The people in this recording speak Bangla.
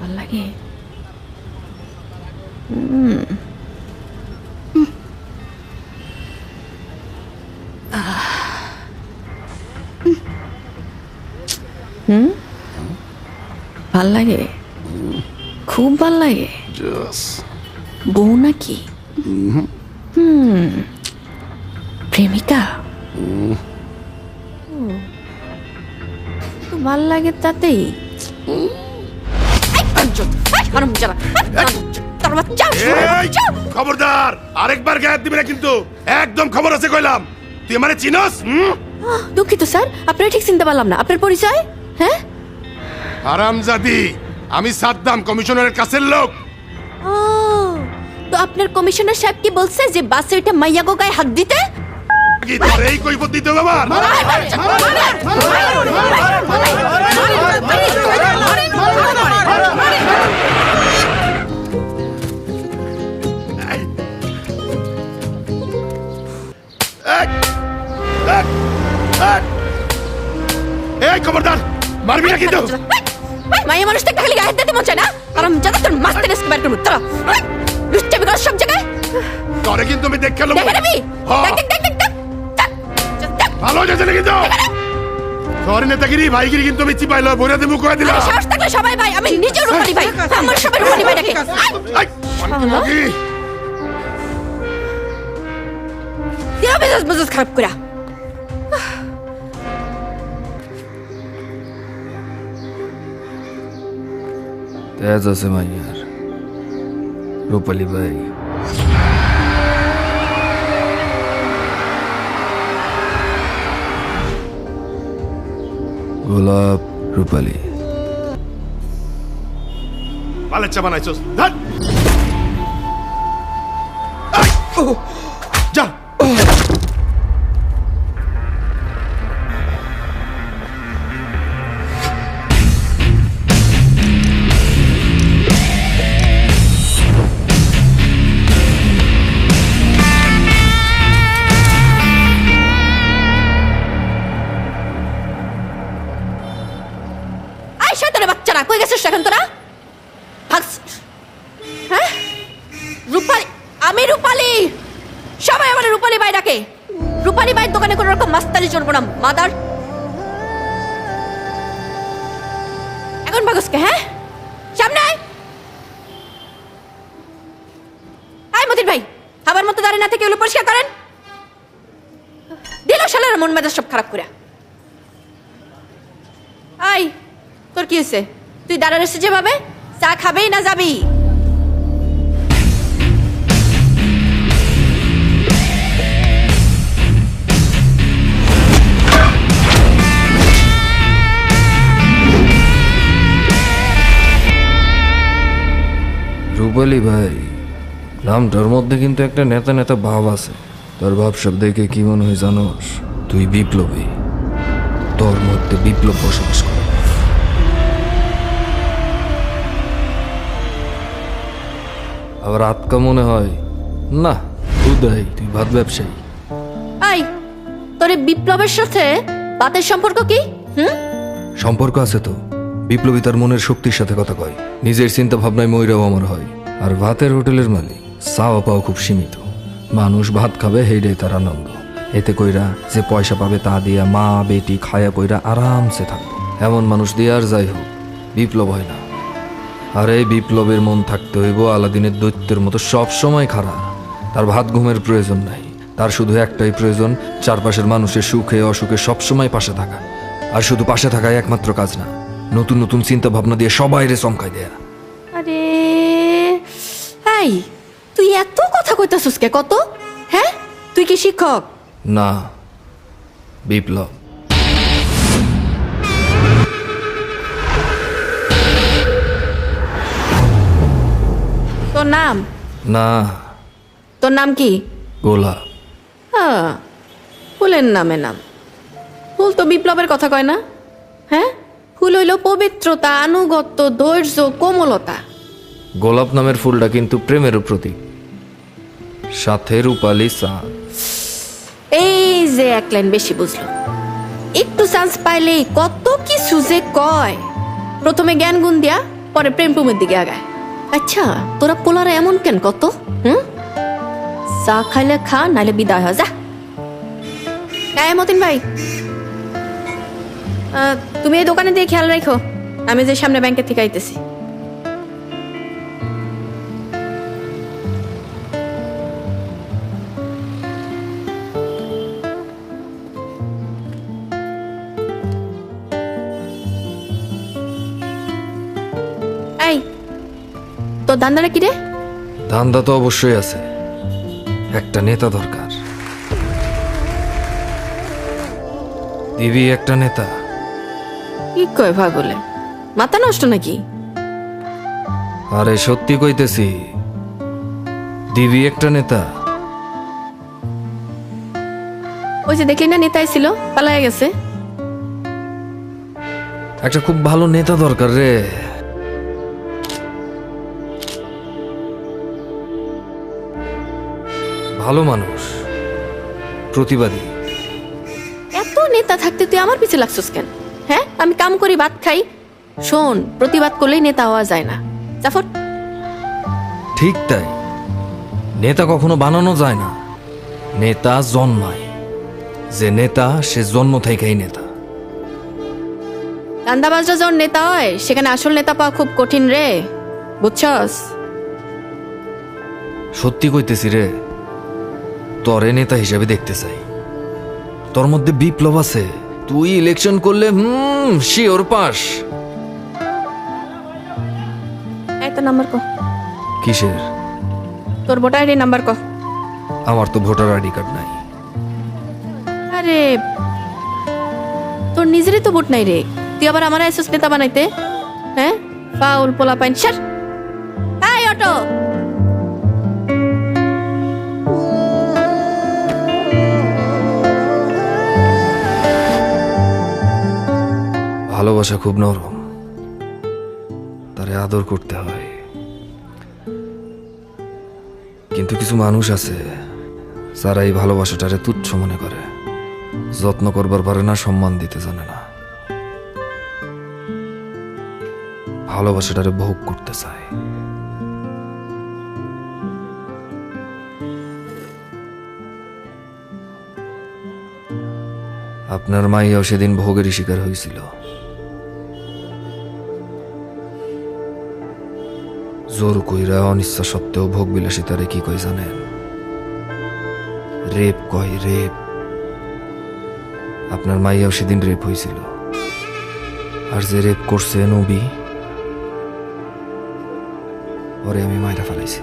ভাল লাগে। ভাল লাগে, খুব ভাল লাগে। বউ নাকি? প্রেমিকা? ভাল লাগে তাতেই। খবরদার, আরেকবার গায়েব দিবি না কিন্তু, একদম খবর আছে কইলাম। তুই আমারে চিনস? দুঃখিত স্যার, আপনারা ঠিক চিনতে পারলাম না। আপনার পরিচয়? হ্যাঁ, হারামজাদি, আমি সাদ্দাম, কমিশনারের কাছের লোক। ও, তো আপনার কমিশনার সাহেব কি বলছে যে বাসে ওইটা মাইয়া গো গায়ে হাত দিতে? কি তোর এই কৈফত দিতে হবে আমার? এই খবরদার, মারবি না কিন্তু। মাইয়া মানুষ তো খালি গায়ে হাত দিতে মন চায় না? আরাম জাদা তোর মাস্টার এসকে বের করব। চলো, লুচ্চামি কর সব জায়গায়। তোরে কিন্তু আমি দেখে লব। দেখে নিবি? দেখ দেখ দেখ দেখ দেখ। ভালো হয়ে যাচ্ছে না কিন্তু। তোর নেতাগিরি ভাইগিরি কিন্তু আমি চিপাইল বইরা দেবো কয়ে দিলাম। সাহস থাকলে সবাই ভাই, আমি নিজেও রূপালী ভাই। আমার সবাই রূপালী ভাই ডাকে। দিও মেজাজ খারাপ করা। তেজ আছে মাইয়ার, রূপালী ভাই। গোলাপ, রূপালী। বালেচ্চা বানাইছস, ধর। যা। বাচ্চারা কই গেছিস এখন তোরা? হ্যাঁ, রূপালী, আমি রূপালী। সবাই আমার রূপালী ভাই ডাকে। রূপালী ভাইয়ের দোকানে কোনো রকম মাস্তানি চলবো না, মাদার। এখন ভাগসকে, হ্যাঁ, সামনে আয়। আয় মতিন ভাই, খাবার মতো দাঁড়িয়ে না থেকে এগুলো পরিষ্কার করেন। দিল শালার মন মেজাজ সব খারাপ করে। আয়, তোর কি হয়েছে? তুই দাঁড়ার এসে যেভাবে চা খাবেই না যাবি? রূপালী ভাই নামটার মধ্যে কিন্তু একটা নেতা নেতা ভাব আছে। তোর ভাবসাব দেখে কি মনে হয় জানোস? তুই বিপ্লবী, তোর মধ্যে বিপ্লব বসবাস করে। আবার আতকা মনে হয় না, উদয় তুই ভাত ব্যবসায়ী। আই, তোর বিপ্লবের সাথে বাতের সম্পর্ক কি? সম্পর্ক আছে তো। বিপ্লবী তার মনের শক্তির সাথে কথা কয়, নিজের চিন্তা ভাবনায় ময়রাও আমার হয়। আর ভাতের হোটেলের মালিক চাওয়া পাওয়া খুব সীমিত। মানুষ ভাত খাবে হেইডাই তার আনন্দ। এতে কইরা যে পয়সা পাবে তা দিয়া মা বেটি খায়া পইরা আরামসে থাকবে। এমন মানুষ দিয়ে আর যাই হোক বিপ্লব হয় না। আর এই বিপ্লবের মন থাকতে হইব আলাদিনের দৈত্যের মতো সব সময় খাড়া। তার ভাত ঘুমের প্রয়োজন নাই, তার শুধু একটাই প্রয়োজন, চারপাশের মানুষের সুখে অসুখে সবসময় পাশে থাকা। আর শুধু পাশে থাকাই একমাত্র কাজ না, নতুন নতুন চিন্তা ভাবনা দিয়ে সবাইরে চমকাই দেয়া। আরে এই, তুই এত কথা কইতাছিস কে? কত? হ্যাঁ, তুই কি শিক্ষক? না, বিপ্লব। তোর নাম? না। তোর নাম কি? গোলাপ। হ্যাঁ, ফুলের নামে নাম। ফুল তো বিপ্লবের কথা কয় না? হ্যাঁ, ফুল হইল পবিত্রতা, আনুগত্য, ধৈর্য, কোমলতা। গোলাপ নামের ফুলটা কিন্তু প্রেমেরও প্রতীক, সাথে রূপালী চাঁদ। এই যে এক লাইন বেশি বুঝলো। একটু চান্স পাইলেই কত কিছু যে কয়। প্রথমে জ্ঞান গুণ দিয়া পরে প্রেম পুমের দিকে আগায়। আচ্ছা তোরা পোলারা এমন কেন কত? চা খাইলে খা, নাইলে বিদায় হয় যা। মতিন ভাই, তুমি এই দোকানে দিয়ে খেয়াল রাখো, আমি যে সামনে ব্যাংকের থেকে আইতেছি। এই তোর দান্দাটা কি রে? ধান্দা তো অবশ্যই আছে, একটা নেতা দরকার। দিবি একটা নেতা? কি কয় পাগলে, মাথা নষ্ট নাকি? আরে সত্যি কইতেছি, দিবি একটা নেতা। ওই যে দেখলি না নেতা ছিল, পালায় গেছে। একটা খুব ভালো নেতা দরকার রে। ভালো মানুষ, প্রতিবাদী। এত নেতা থাকতে তুই আমার পিছে লাগছিস কেন? হ্যাঁ, আমি কাম করি, ভাত খাই। শোন, প্রতিবাদ করলেই নেতা হওয়া যায় না। জাফর, ঠিক তাই, নেতা কখনো বানানো যায় না, নেতা জন্মায়। যে নেতা সে জন্ম থেকেই নেতা। দান্দাবাজরা যখন নেতা হয়, সেখানে আসল নেতা পাওয়া খুব কঠিন রে, বুঝছস? সত্যি কইতেছি রে, তরে নেতা হিসেবে দেখতে চাই। তোর মধ্যে বিপ্লব আছে, তুই ইলেকশন করলে শিওর পাস। একটা নাম্বার ক। কিসের? তোর ভোটার আইডি নাম্বার ক। আমার তো ভোটার আইডি কার্ড নাই। আরে তোর নিজেরই তো ভোট নাই রে, তুই আবার আমার আইসুস নেতা বানাইতে? হ্যাঁ, ফাউল পোলা পাইন। স্যার, এই অটো। ভালোবাসা খুব নরম, তারে আদর করতে হয়। কিন্তু কিছু মানুষ আছে যারা এই ভালোবাসাটারে তুচ্ছ মনে করে, যত্ন করবার পারে না, সম্মান দিতে জানে না, ভালোবাসাটারে ভোগ করতে চায়। আপনার মাইয়াও সেদিন ভোগেরই শিকার হয়েছিল। জোর কইরা অনিচ্ছা সত্ত্বেও ভোগ বিলাসিতারে কি কই জানেন? রেপ কয়, রেপ। আপনার মাইয়াও সেদিন রেপ হয়েছিল, আর যে রেপ করছে নবী, ওরে আমি মাইরা ফেলাইছি।